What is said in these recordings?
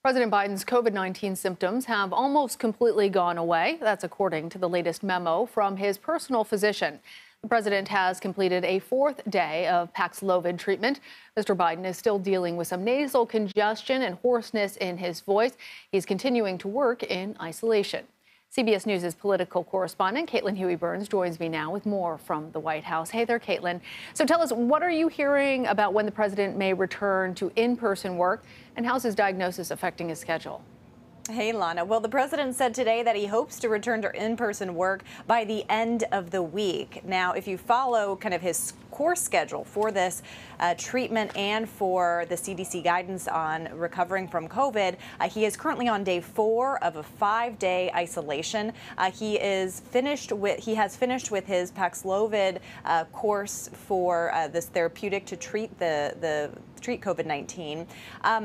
President Biden's COVID-19 symptoms have almost completely gone away. That's according to the latest memo from his personal physician. The president has completed a fourth day of Paxlovid treatment. Mr. Biden is still dealing with some nasal congestion and hoarseness in his voice. He's continuing to work in isolation. CBS News' political correspondent Caitlin Huey-Burns joins me now with more from the White House. Hey there, Caitlin. So tell us, what are you hearing about when the president may return to in-person work, and how's his diagnosis affecting his schedule? Hey, Lana. Well, the president said today that he hopes to return to in-person work by the end of the week. Now, if you follow kind of his course schedule for this treatment and for the CDC guidance on recovering from COVID, he is currently on day 4 of a 5-day isolation. He has finished with his Paxlovid course for this therapeutic to treat treat COVID-19.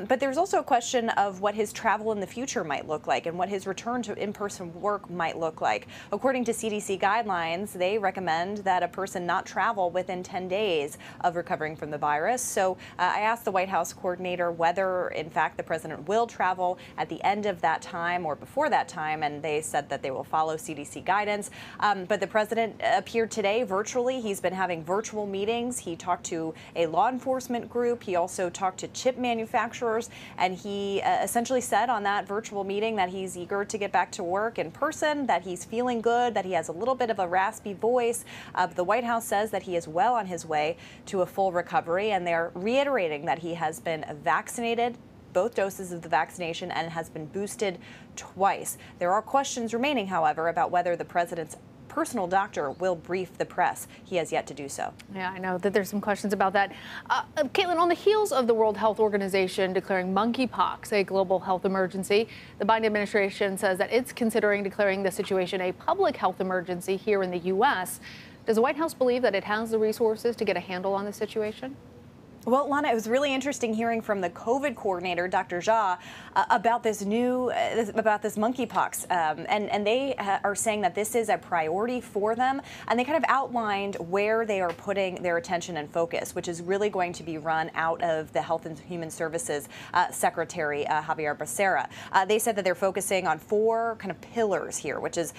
But there's also a question of what his travel in the future might look like and what his return to in-person work might look like. According to CDC guidelines, they recommend that a person not travel within 10 days of recovering from the virus. So I asked the White House coordinator whether, in fact, the president will travel at the end of that time or before that time, and they said that they will follow CDC guidance. But the president appeared today virtually. He's been having virtual meetings. He talked to a law enforcement group. He also talked to chip manufacturers, and he essentially said on that virtual meeting that he's eager to get back to work in person, that he's feeling good, that he has a little bit of a raspy voice. The White House says that he is well on his way to a full recovery, and they're reiterating that he has been vaccinated, both doses of the vaccination, and has been boosted twice. There are questions remaining, however, about whether the president's personal doctor will brief the press. He has yet to do so. Yeah, I know that there's some questions about that. Caitlin, on the heels of the World Health Organization declaring monkeypox a global health emergency, the Biden administration says that it's considering declaring the situation a public health emergency here in the U.S. Does the White House believe that it has the resources to get a handle on the situation? Well, Lana, it was really interesting hearing from the COVID coordinator, Dr. Jha, about this monkeypox, and they are saying that this is a priority for them, and they kind of outlined where they are putting their attention and focus, which is really going to be run out of the Health and Human Services Secretary, Javier Becerra. They said that they're focusing on 4 kind of pillars here, which is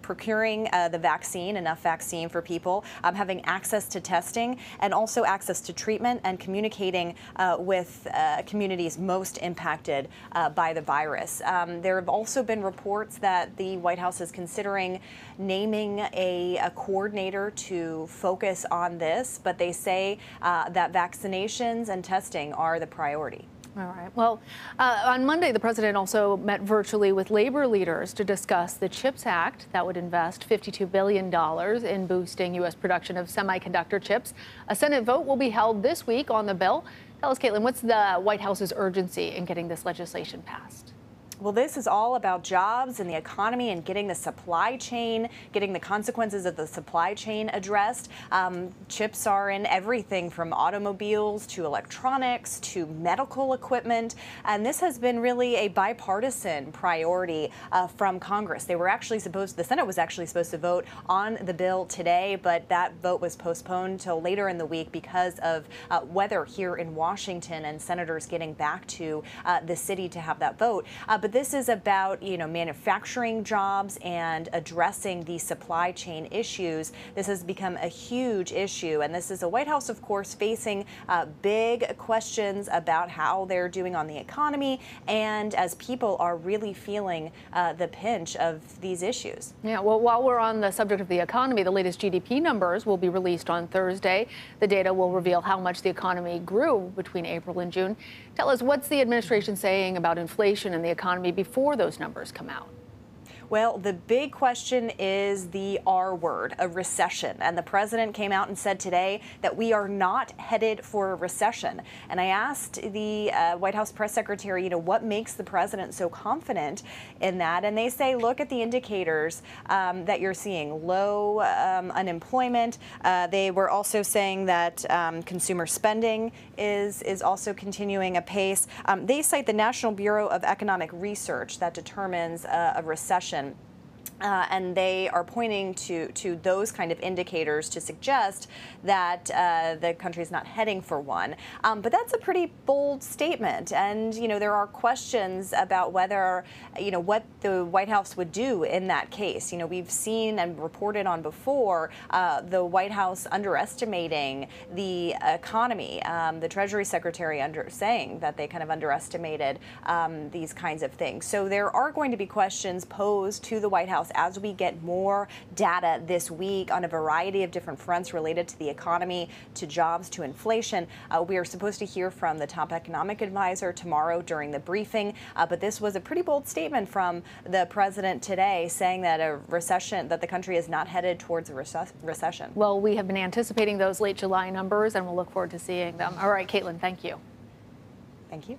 procuring the vaccine, enough vaccine for people, having access to testing, and also access to treatment, and communicating with communities most impacted by the virus. There have also been reports that the White House is considering naming a coordinator to focus on this, but they say that vaccinations and testing are the priority. All right. Well, on Monday, the president also met virtually with labor leaders to discuss the CHIPS Act that would invest $52 billion in boosting U.S. production of semiconductor chips. A Senate vote will be held this week on the bill. Tell us, Caitlin, what's the White House's urgency in getting this legislation passed? Well, this is all about jobs and the economy and getting the supply chain, getting the consequences of the supply chain addressed. Chips are in everything from automobiles to electronics to medical equipment. And this has been really a bipartisan priority from Congress. The Senate was actually supposed to vote on the bill today, but that vote was postponed till later in the week because of weather here in Washington and senators getting back to the city to have that vote. But this is about, manufacturing jobs and addressing the supply chain issues. This has become a huge issue, and this is the White House, of course, facing big questions about how they're doing on the economy, and as people are really feeling the pinch of these issues. Yeah, well, while we're on the subject of the economy, the latest GDP numbers will be released on Thursday. The data will reveal how much the economy grew between April and June. Tell us, what's the administration saying about inflation and the economy before those numbers come out? Well, the big question is the R word, a recession. And the president came out and said today that we are not headed for a recession. And I asked the White House press secretary, what makes the president so confident in that? And they say, look at the indicators that you're seeing, low unemployment. They were also saying that consumer spending is also continuing apace. They cite the National Bureau of Economic Research that determines a recession. And they are pointing to those kind of indicators to suggest that the country is not heading for one. But that's a pretty bold statement. And, there are questions about whether, what the White House would do in that case. We've seen and reported on before the White House underestimating the economy, the Treasury Secretary saying that they kind of underestimated these kinds of things. So there are going to be questions posed to the White House as we get more data this week on a variety of different fronts related to the economy, to jobs, to inflation. We are supposed to hear from the top economic advisor tomorrow during the briefing, but this was a pretty bold statement from the president today, saying that that the country is not headed towards a recession. Well, we have been anticipating those late July numbers, and we'll look forward to seeing them. All right, Caitlin, thank you. Thank you.